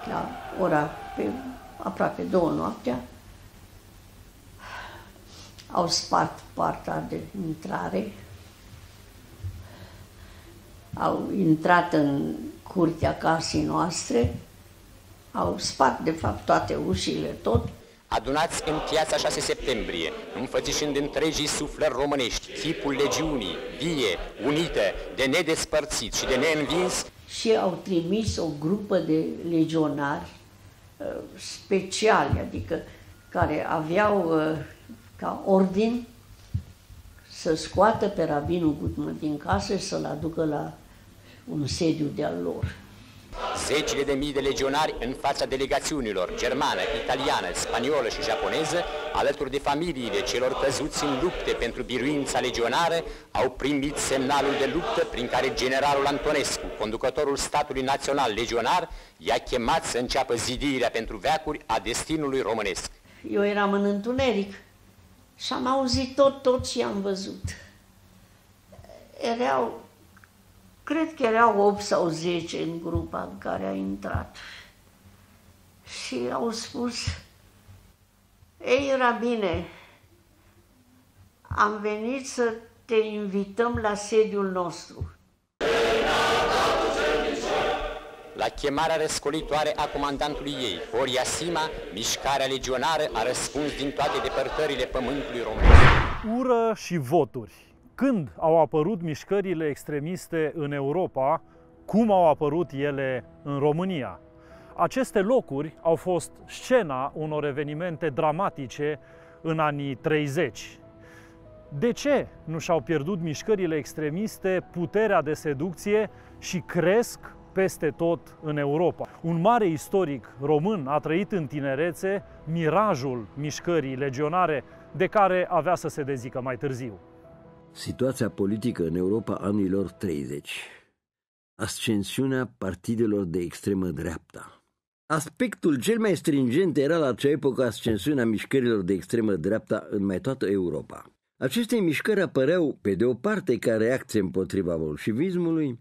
la ora pe aproape 2 noaptea, au spart poarta de intrare, au intrat în curtea casei noastre, au spart de fapt toate ușile, tot. Adunați în piața 6 septembrie, înfățișând întregii suflări românești, chipul legiunii, vie, unită, de nedespărțit și de neînvins. Și au trimis o grupă de legionari speciali, adică care aveau ca ordin să scoată pe rabinul Gutman din casă și să-l aducă la un sediu de-al lor. Zecile de mii de legionari în fața delegațiunilor germană, italiană, spaniolă și japoneză, alături de familiile celor căzuți în lupte pentru biruința legionară, au primit semnalul de luptă prin care generalul Antonescu, conducătorul statului național legionar, i-a chemat să înceapă zidirea pentru veacuri a destinului românesc. Eu eram în întuneric și am auzit tot ce am văzut. Cred că erau 8 sau 10 în grupa în care a intrat. Și au spus: ei, rabine, am venit să te invităm la sediul nostru. La chemarea răscolitoare a comandantului ei, Horia Sima, mișcarea legionară a răspuns din toate depărtările pământului românesc. Ură și voturi. Când au apărut mișcările extremiste în Europa, cum au apărut ele în România? Aceste locuri au fost scena unor evenimente dramatice în anii 30. De ce nu și-au pierdut mișcările extremiste puterea de seducție și cresc peste tot în Europa? Un mare istoric român a trăit în tinerețe mirajul mișcării legionare de care avea să se dezică mai târziu. Situația politică în Europa anilor 30. Ascensiunea partidelor de extremă dreapta. Aspectul cel mai stringent era la acea epocă ascensiunea mișcărilor de extremă dreapta în mai toată Europa. Aceste mișcări apăreau, pe de o parte, ca reacție împotriva bolșevismului,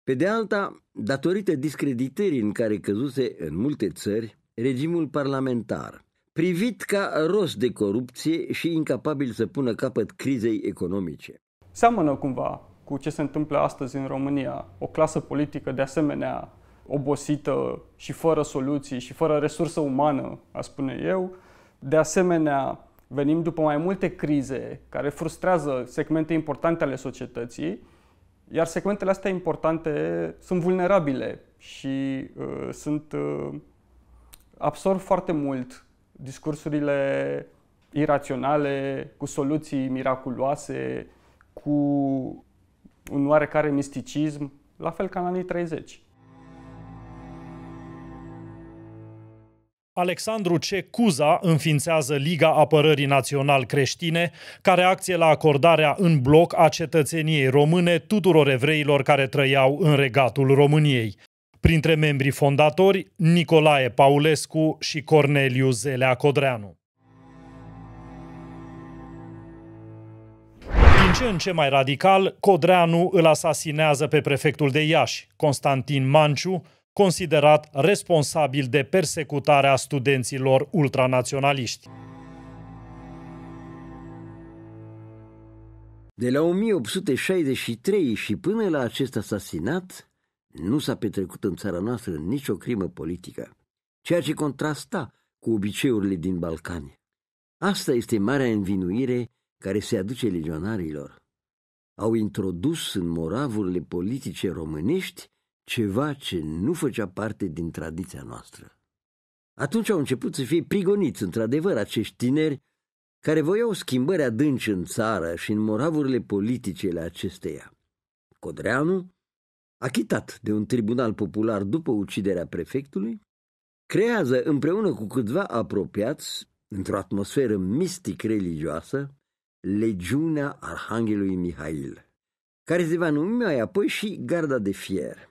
pe de alta, datorită discreditării în care căzuse în multe țări regimul parlamentar, privit ca rost de corupție și incapabil să pună capăt crizei economice. Seamănă cumva cu ce se întâmplă astăzi în România, o clasă politică de asemenea obosită și fără soluții și fără resursă umană, aș spune eu. De asemenea, venim după mai multe crize care frustrează segmente importante ale societății, iar segmentele astea importante sunt vulnerabile și absorb foarte mult discursurile iraționale, cu soluții miraculoase, cu un oarecare misticism, la fel ca în anii 30. Alexandru C. Cuza înființează Liga Apărării Național Creștine ca reacție la acordarea în bloc a cetățeniei române tuturor evreilor care trăiau în regatul României. Printre membrii fondatori, Nicolae Paulescu și Corneliu Zelea Codreanu. Din ce în ce mai radical, Codreanu îl asasinează pe prefectul de Iași, Constantin Manciu, considerat responsabil de persecutarea studenților ultranaționaliști. De la 1863 și până la acest asasinat, nu s-a petrecut în țara noastră nicio crimă politică, ceea ce contrasta cu obiceiurile din Balcani. Asta este marea învinuire care se aduce legionarilor. Au introdus în moravurile politice românești ceva ce nu făcea parte din tradiția noastră. Atunci au început să fie prigoniți, într-adevăr, acești tineri care voiau schimbări adânci în țară și în moravurile politice ale acesteia. Codreanu, achitat de un tribunal popular după uciderea prefectului, creează împreună cu câțiva apropiați, într-o atmosferă mistic-religioasă, Legiunea Arhanghelului Mihail, care se va numi mai apoi și Garda de Fier.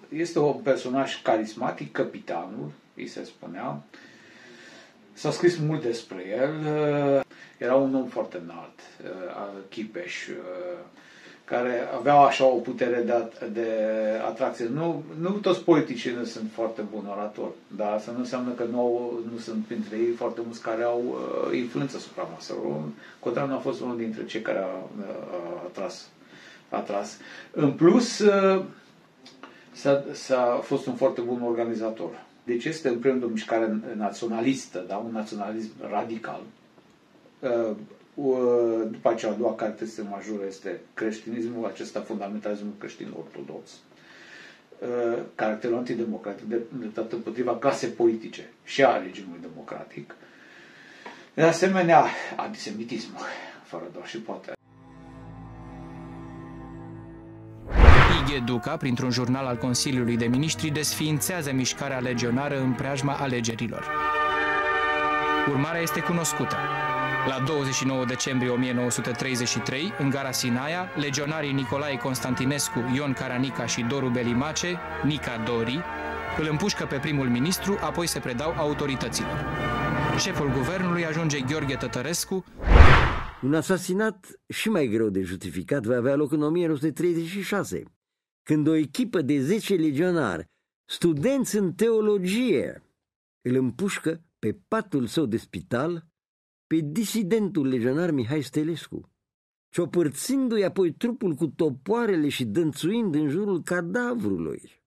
Este un personaj carismatic, capitanul, îi se spunea. S-a scris mult despre el. Era un om foarte înalt, chipeș, care aveau așa o putere de atracție. Nu toți politicienii sunt foarte buni oratori, dar asta nu înseamnă că nu sunt printre ei foarte mulți care au influență asupra maselor. Codreanu a fost unul dintre cei care a atras. În plus, s-a fost un foarte bun organizator. Deci este în primul rând o mișcare naționalistă, da? Un naționalism radical. După aceea, a doua caracteristică majoră este creștinismul, acesta fundamentalismul creștin-ortodox. Caracterul antidemocratic, dreptat împotriva clasei politice și a regimului democratic. De asemenea, antisemitismul, fără doar și poate. Ighe Duca, printr-un jurnal al Consiliului de Ministri, desființează mișcarea legionară în preajma alegerilor. Urmarea este cunoscută. La 29 decembrie 1933, în gara Sinaia, legionarii Nicolae Constantinescu, Ion Caranica și Doru Belimace, Nica Dori, îl împușcă pe primul ministru, apoi se predau autorităților. Șeful guvernului ajunge Gheorghe Tătărescu. Un asasinat și mai greu de justificat va avea loc în 1936, când o echipă de 10 legionari, studenți în teologie, îl împușcă pe patul său de spital pe disidentul legionar Mihai Stelescu, ciopărțindu-i apoi trupul cu topoarele și dănțuind în jurul cadavrului.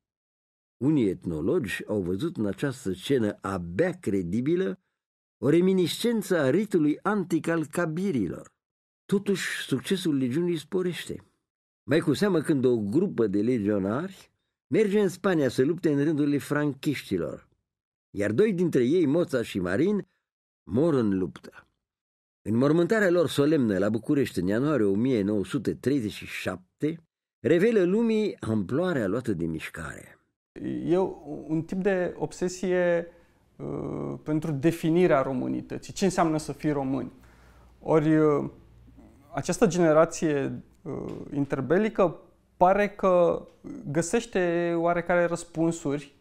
Unii etnologi au văzut în această scenă abia credibilă o reminiscență a ritului antic al cabirilor. Totuși, succesul legiunii sporește. Mai cu seamă când o grupă de legionari merge în Spania să lupte în rândurile franchiștilor, iar 2 dintre ei, Moța și Marin, mor în luptă. Înmormântarea lor solemnă la București în ianuarie 1937 revelă lumii amploarea luată de mișcare. E un tip de obsesie pentru definirea românității. Ce înseamnă să fii români? Ori această generație interbelică pare că găsește oarecare răspunsuri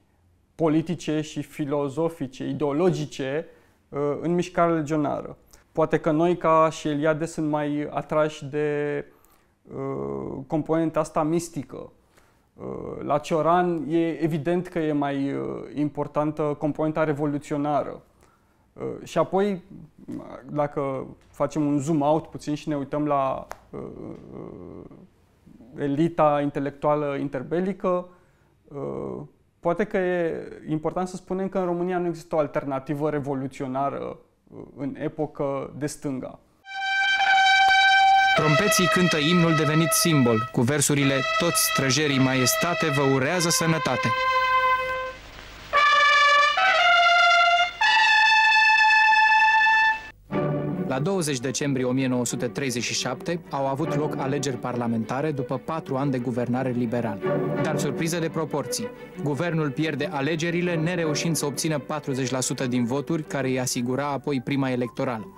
politice și filozofice, ideologice în mișcarea legionară. Poate că noi, ca și Eliade, sunt mai atrași de componenta asta mistică. La Cioran e evident că e mai importantă componenta revoluționară. Și apoi, dacă facem un zoom out puțin și ne uităm la elita intelectuală interbelică, poate că e important să spunem că în România nu există o alternativă revoluționară în epocă de stânga. Trompeții cântă imnul devenit simbol, cu versurile "Toți străjerii maestate vă urează sănătate". La 20 decembrie 1937 au avut loc alegeri parlamentare după 4 ani de guvernare liberală. Dar surpriză de proporții. Guvernul pierde alegerile, nereușind să obțină 40% din voturi, care îi asigura apoi prima electorală.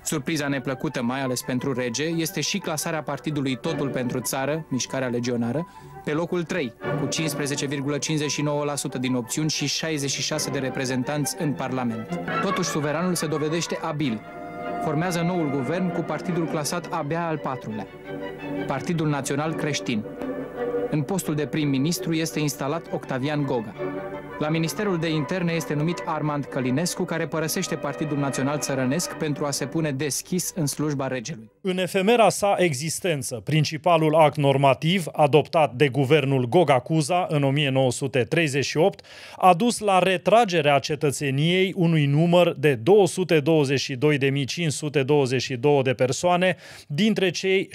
Surpriza neplăcută, mai ales pentru rege, este și clasarea partidului Totul pentru Țară, mișcarea legionară, pe locul 3, cu 15,59% din opțiuni și 66 de reprezentanți în Parlament. Totuși, suveranul se dovedește abil. Formează noul guvern cu partidul clasat abia al 4-lea, Partidul Național Creștin. În postul de prim-ministru este instalat Octavian Goga. La Ministerul de Interne este numit Armand Călinescu, care părăsește Partidul Național Țărănesc pentru a se pune deschis în slujba regelui. În efemera sa existență, principalul act normativ adoptat de guvernul Goga-Cuza în 1938 a dus la retragerea cetățeniei unui număr de 222.522 de persoane dintre cei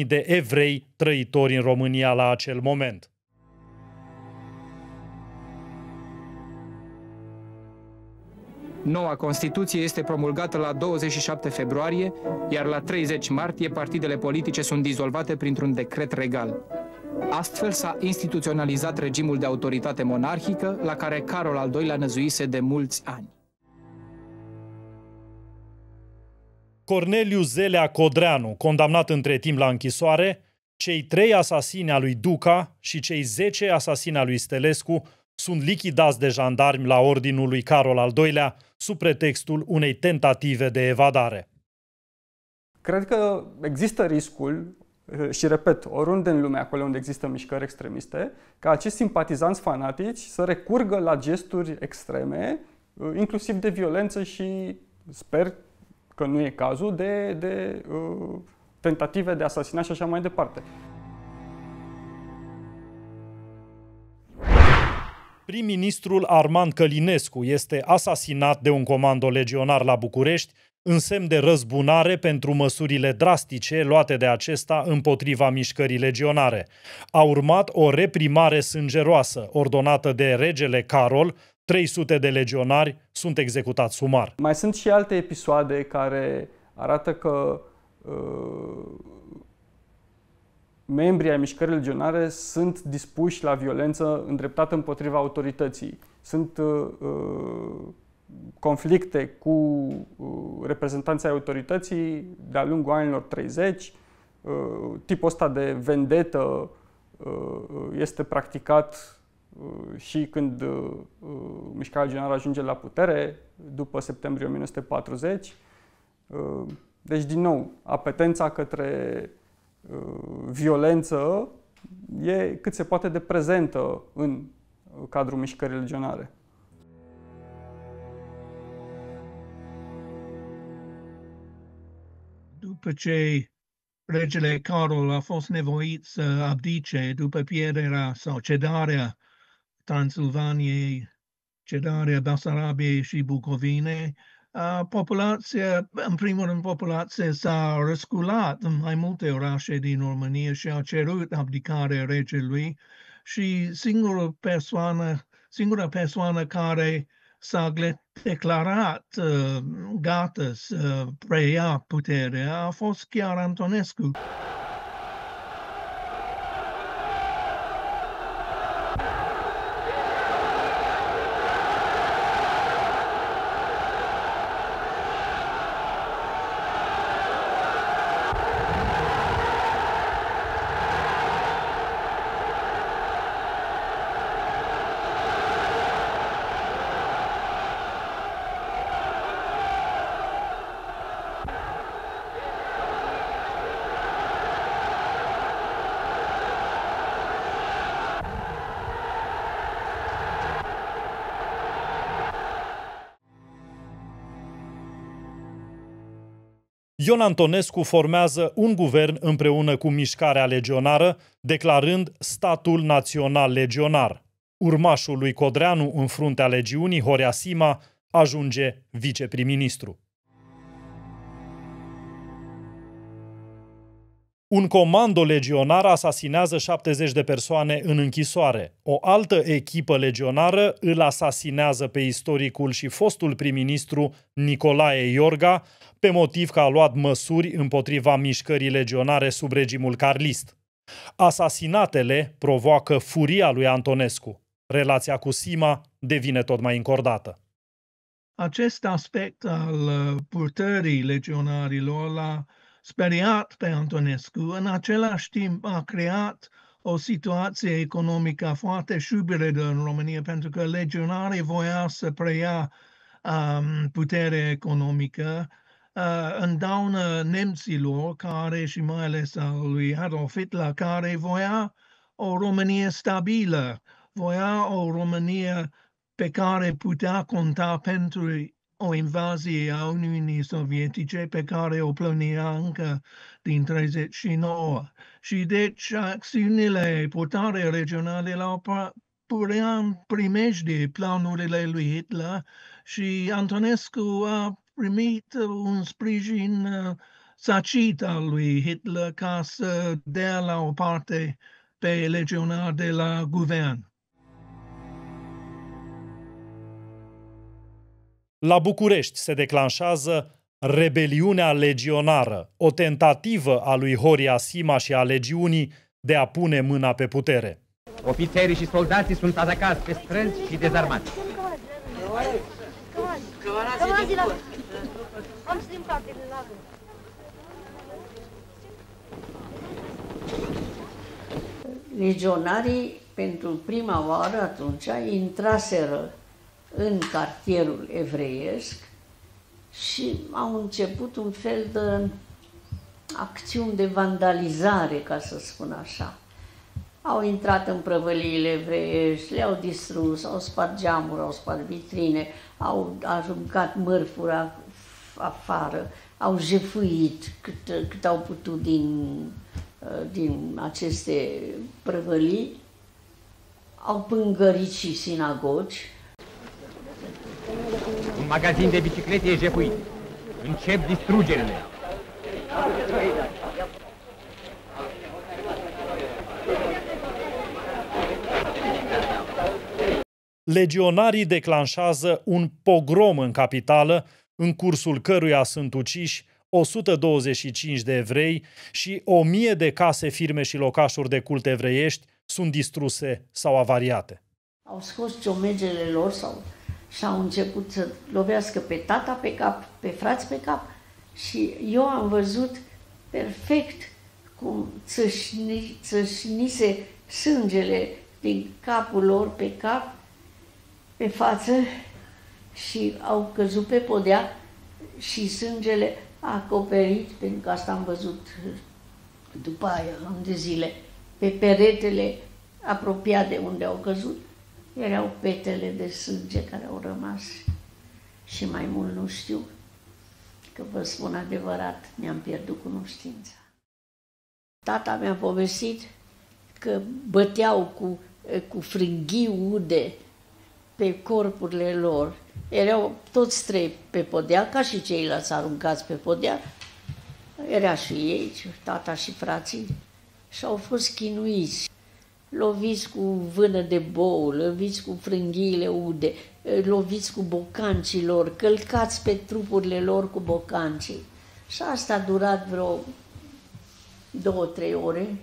760.000 de evrei trăitori în România la acel moment. Noua Constituție este promulgată la 27 februarie, iar la 30 martie partidele politice sunt dizolvate printr-un decret regal. Astfel s-a instituționalizat regimul de autoritate monarhică, la care Carol al II-lea năzuise de mulți ani. Corneliu Zelea Codreanu, condamnat între timp la închisoare, cei 3 asasini ai lui Duca și cei 10 asasini ai lui Stelescu sunt lichidați de jandarmi la ordinul lui Carol al II-lea sub pretextul unei tentative de evadare. Cred că există riscul, și repet, oriunde în lume, acolo unde există mișcări extremiste, ca acești simpatizanți fanatici să recurgă la gesturi extreme, inclusiv de violență și, sper că nu e cazul, de tentative de asasinat și așa mai departe. Prim-ministrul Armand Călinescu este asasinat de un comando legionar la București în semn de răzbunare pentru măsurile drastice luate de acesta împotriva mișcării legionare. A urmat o reprimare sângeroasă ordonată de regele Carol. 300 de legionari sunt executați sumar. Mai sunt și alte episoade care arată că membrii ai mișcării legionare sunt dispuși la violență îndreptată împotriva autorității. Sunt conflicte cu reprezentanții autorității de-a lungul anilor 30. Tipul ăsta de vendetă este practicat și când mișcarea legionară ajunge la putere, după septembrie 1940. Deci, din nou, apetența către violență e cât se poate de prezentă în cadrul mișcării legionare. După ce regele Carol a fost nevoit să abdice după pierderea sau cedarea Transilvaniei, cedarea Basarabiei și Bucovinei, populația, în primul rând, populația s-a răsculat în mai multe orașe din România și a cerut abdicarea regelui și singura persoană care s-a declarat gata să preia puterea a fost chiar Antonescu. Ion Antonescu formează un guvern împreună cu mișcarea legionară, declarând statul național legionar. Urmașul lui Codreanu în fruntea legiunii, Horea Sima, ajunge viceprim-ministru. Un comando legionar asasinează 70 de persoane în închisoare. O altă echipă legionară îl asasinează pe istoricul și fostul prim-ministru Nicolae Iorga, pe motiv că a luat măsuri împotriva mișcării legionare sub regimul carlist. Asasinatele provoacă furia lui Antonescu. Relația cu Sima devine tot mai încordată. Acest aspect al purtării legionarilor l-a speriat pe Antonescu, în același timp a creat o situație economică foarte șubiredă în România, pentru că legionarii voiau să preia puterea economică în daună nemților, care și mai ales al lui Adolf Hitler, care voia o Românie stabilă, voia o Românie pe care putea conta pentru o invazie a Uniunii Sovietice pe care o plănuia încă din 1939. Și deci acțiunile, purtarea regionale l-au purea în primejdie planurile lui Hitler și Antonescu a primit un sprijin sacit al lui Hitler ca să dea la o parte pe legionari de la guvern. La București se declanșează rebeliunea legionară, o tentativă a lui Horia Sima și a legiunii de a pune mâna pe putere. Ofițerii și soldații sunt atacați pe străzi și dezarmați. Legionarii, pentru prima oară atunci, intraseră în cartierul evreiesc și au început un fel de acțiuni de vandalizare, ca să spun așa. Au intrat în prăvăliile evreiești, le-au distrus, au spart geamuri, au spart vitrine, au aruncat mărfuri afară, au jefuit cât au putut din aceste prăvălii, au pângărit și sinagogi. Un magazin de biciclete e jefuit. Încep distrugerile. Legionarii declanșează un pogrom în capitală, în cursul căruia sunt uciși 125 de evrei și 1000 de case, firme și locașuri de cult evreiești sunt distruse sau avariate. Au scos ciomegele lor și au început să lovească pe tata pe cap, pe frați pe cap și eu am văzut perfect cum țâșnise sângele din capul lor pe cap, pe față și au căzut pe podea și sângele a acoperit, pentru că asta am văzut după aia, ani de zile, pe peretele apropiat de unde au căzut, erau petele de sânge care au rămas și mai mult nu știu, că vă spun adevărat, mi-am pierdut cunoștința. Tata mi-a povestit că băteau cu frânghii ude pe corpurile lor. Erau toți trei pe podea, ca și ceilalți aruncați pe podea. Era și ei, tata și frații, și au fost chinuiți. Loviți cu vână de bou, loviți cu frânghiile ude, loviți cu bocancii lor, călcați pe trupurile lor cu bocancii. Și asta a durat vreo 2-3 ore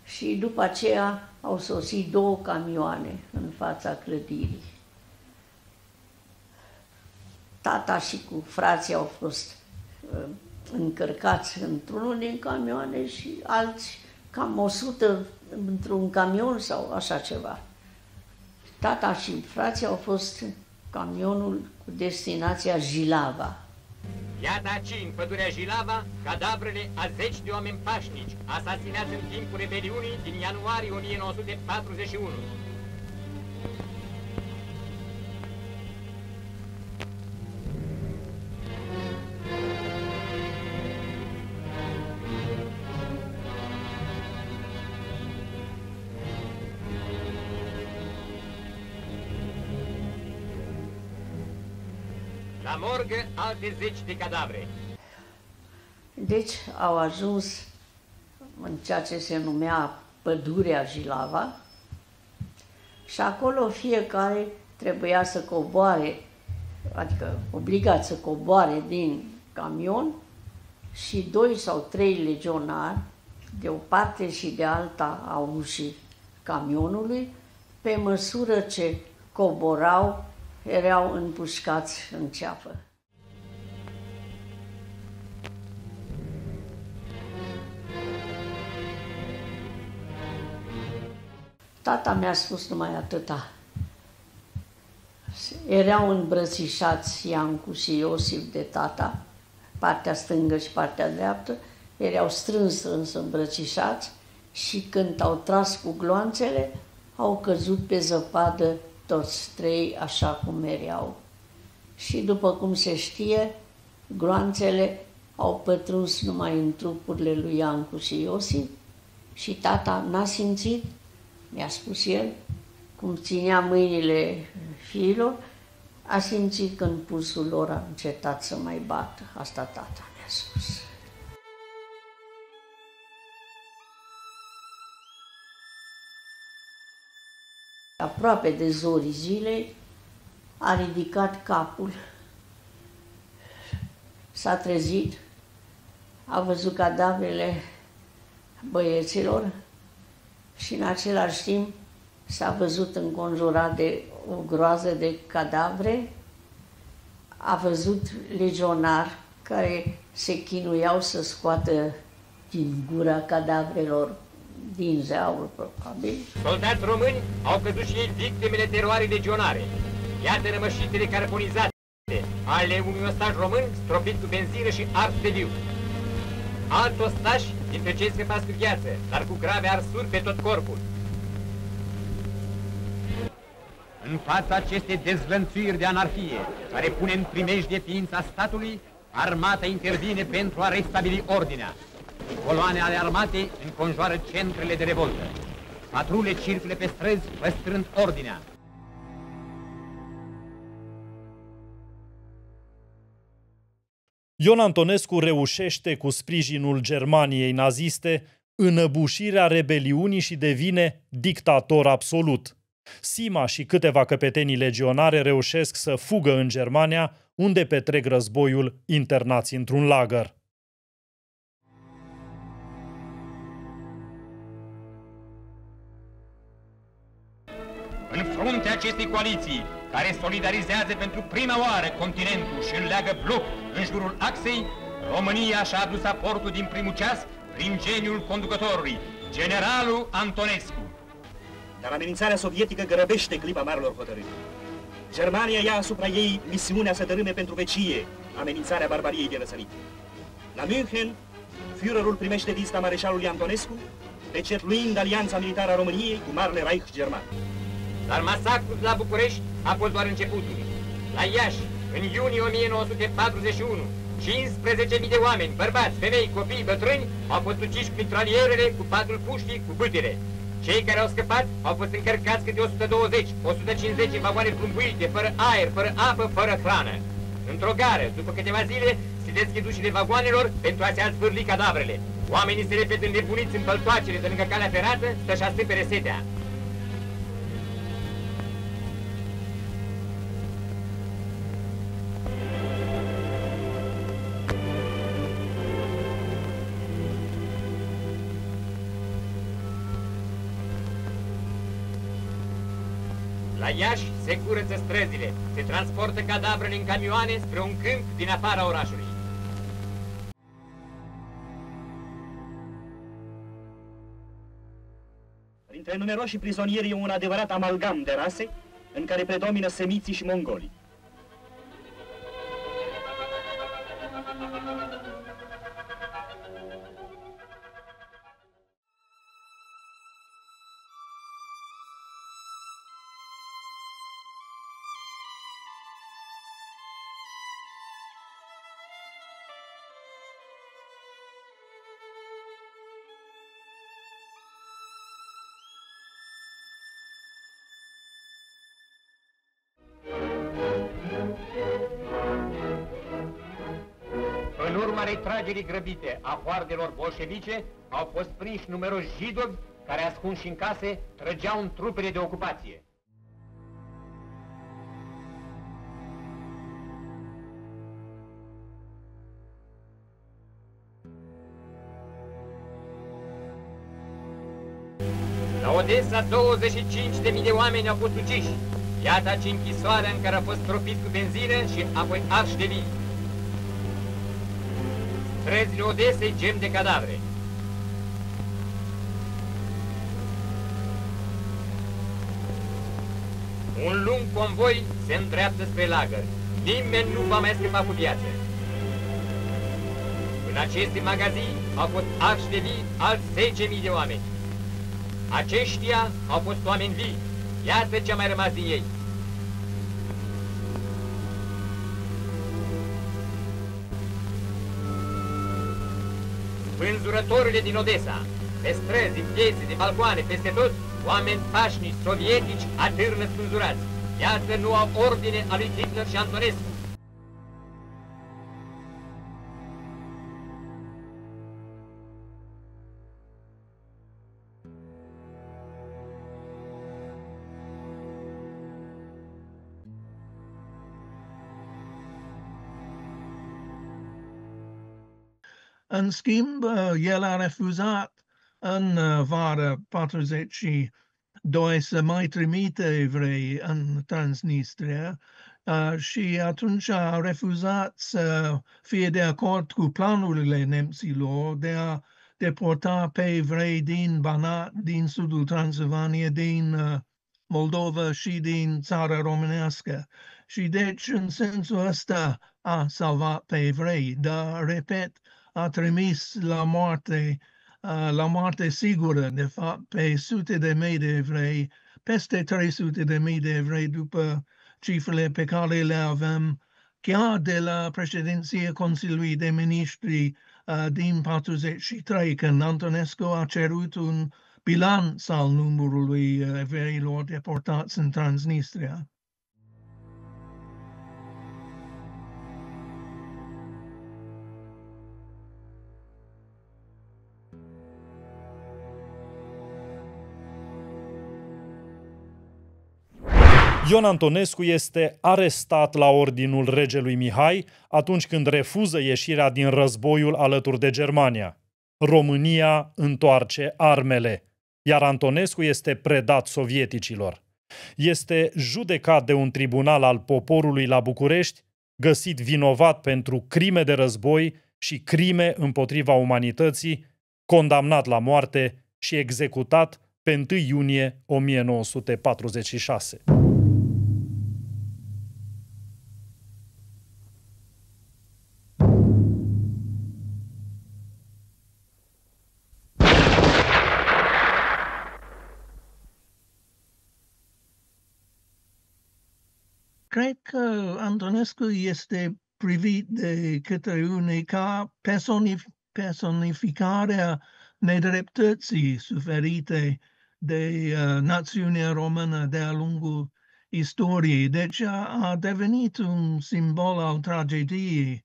și după aceea au sosit 2 camioane în fața clădirii. Tata și cu frații au fost încărcați într-unul din camioane și alți cam 100 într-un camion sau așa ceva. Tata și frații au fost camionul cu destinația Jilava. Iată aici, în pădurea Jilava, cadavrele a 10 de oameni pașnici, asasinați în timpul rebeliunii din ianuarie 1941. La morgă, alte 10 de cadavre. Deci au ajuns în ceea ce se numea pădurea Jilava și acolo fiecare trebuia să coboare, adică obligat să coboare din camion și 2 sau 3 legionari de o parte și de alta a ușii camionului, pe măsură ce coborau, erau împușcați în ceafă. Tata mi-a spus numai atâta. Erau îmbrățișați Iancu și Iosif de tata, partea stângă și partea dreaptă, erau strâns îmbrățișați și când au tras cu gloanțele, au căzut pe zăpadă toți 3 așa cum erau. Și după cum se știe, gloanțele au pătruns numai în trupurile lui Iancu și Iosif și tata n-a simțit, mi-a spus el, cum ținea mâinile fiilor, a simțit când pulsul lor a încetat să mai bată. Asta tata mi-a spus. Aproape de zorii zilei, a ridicat capul, s-a trezit, a văzut cadavrele băieților și în același timp s-a văzut înconjurat de o groază de cadavre, a văzut legionari care se chinuiau să scoată din gura cadavrelor din zeaur, probabil. Soldați români au căzut și ei victimele teroarei legionare. Iată rămășitele carbonizate ale unui ostaș român stropit cu benzină și ars de viu. alți ostași dintre cei scăpați cu viață, dar cu grave arsuri pe tot corpul. În fața acestei dezvănțuiri de anarhie, care pune în primejdie ființa statului, armata intervine pentru a restabili ordinea. Coloane ale armatei înconjoară centrele de revoltă. Patrule circulă pe străzi, păstrând ordinea. Ion Antonescu reușește, cu sprijinul Germaniei naziste, înăbușirea rebeliunii și devine dictator absolut. Sima și câteva căpetenii legionare reușesc să fugă în Germania, unde petrec războiul internați într-un lagăr. În fruntea acestei coaliții, care solidarizează pentru prima oară continentul și îl leagă bloc în jurul axei, România și-a adus aportul din primul ceas prin geniul conducătorului, generalul Antonescu. Dar amenințarea sovietică grăbește clipa marilor hotărâri. Germania ia asupra ei misiunea să dărâme pentru vecie amenințarea barbariei de răsărit. La München, Führerul primește vizita mareșalului Antonescu, pecetluind alianța militară a României cu Marele Reich german. Dar masacrul la București a fost doar începutul. La Iași, în iunie 1941, 15.000 de oameni, bărbați, femei, copii, bătrâni, au fost uciși cu mitralierele, cu patul puștii, cu bâtele. Cei care au scăpat au fost încărcați câte 120, 150 în vagoane plumbuite, fără aer, fără apă, fără hrană. Într-o gară, după câteva zile, se deschid ușile vagoanelor pentru a se azvârli cadavrele. Oamenii se repet înnebuniți în păltoacele de lângă calea ferată să-și astâmpere setea. La Iași se curăță străzile, se transportă cadavrele în camioane spre un câmp din afara orașului. Printre numeroși prizonieri e un adevărat amalgam de rase, în care predomină semiții și mongolii. În urma retragerii grăbite a hoardelor bolșevice, au fost prinși numeroși jidovi care, ascunși în case, trăgeau în trupele de ocupație. La Odessa, 25.000 de oameni au fost uciși. Iată aici închisoarea în care a fost stropit cu benzină și apoi arși de vii. Străzile Odesei gem de cadavre. Un lung convoi se îndreaptă spre lagăr. Nimeni nu va mai scăpa cu viață. În aceste magazii au fost arși de vii alți 10.000 de oameni. Aceștia au fost oameni vii. Iată ce a mai rămas din ei. Vânzurătorile din Odessa, pe străzi, în piețe, de balcoane, peste tot, oameni pașnici, sovietici, atârnă spânzurați. Iată noua ordine a lui Hitler și Antonescu. În schimb, el a refuzat în vara 42 să mai trimite evrei în Transnistria și atunci a refuzat să fie de acord cu planurile nemților de a deporta pe evrei din Banat, din sudul Transilvania, din Moldova și din țara românească. Și deci, în sensul ăsta, a salvat pe evrei, dar, repet, a trimis la moarte sigură, de fapt, pe sute de mii de evrei, peste 300 de mii de evrei după cifrele pe care le avem, chiar de la președinția Consiliului de Ministri din 43, când Antonescu a cerut un bilanț al numărului evreilor deportați în Transnistria. Ion Antonescu este arestat la ordinul regelui Mihai atunci când refuză ieșirea din războiul alături de Germania. România întoarce armele, iar Antonescu este predat sovieticilor. Este judecat de un tribunal al poporului la București, găsit vinovat pentru crime de război și crime împotriva umanității, condamnat la moarte și executat pe 1 iunie 1946. Cred că Antonescu este privit de către unii ca personificarea nedreptății suferite de națiunea română de-a lungul istoriei. Deci a devenit un simbol al tragediei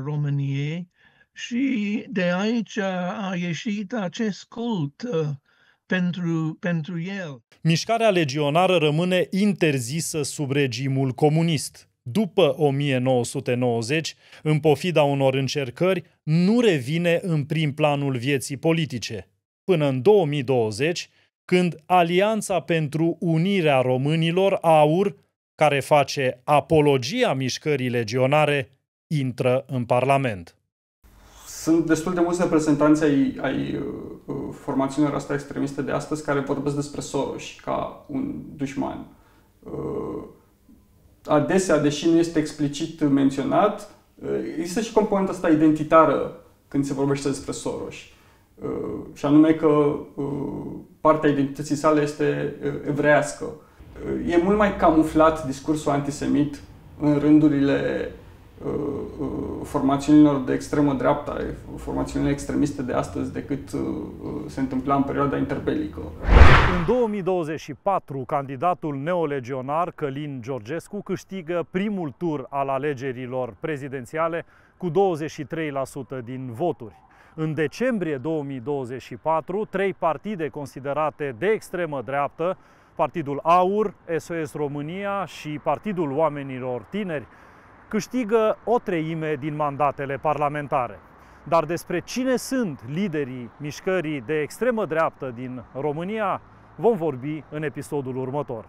României și de aici a ieșit acest cult pentru el. Mișcarea legionară rămâne interzisă sub regimul comunist. După 1990, în pofida unor încercări, nu revine în prim planul vieții politice, până în 2020, când Alianța pentru Unirea Românilor, AUR, care face apologia mișcării legionare, intră în Parlament. Sunt destul de mulți reprezentanți ai formațiunilor astea extremiste de astăzi care vorbesc despre Soros ca un dușman. Adesea, deși nu este explicit menționat, există și componenta asta identitară când se vorbește despre Soros. Și anume că partea identității sale este evreiască. E mult mai camuflat discursul antisemit în rândurile formațiunilor de extremă dreapta, formațiunile extremiste de astăzi, decât se întâmpla în perioada interbelică. În 2024, candidatul neolegionar Călin Georgescu câștigă primul tur al alegerilor prezidențiale cu 23% din voturi. În decembrie 2024, 3 partide considerate de extremă dreaptă, Partidul AUR, SOS România și Partidul Oamenilor Tineri, câștigă o treime din mandatele parlamentare. Dar despre cine sunt liderii mișcării de extremă dreaptă din România vom vorbi în episodul următor.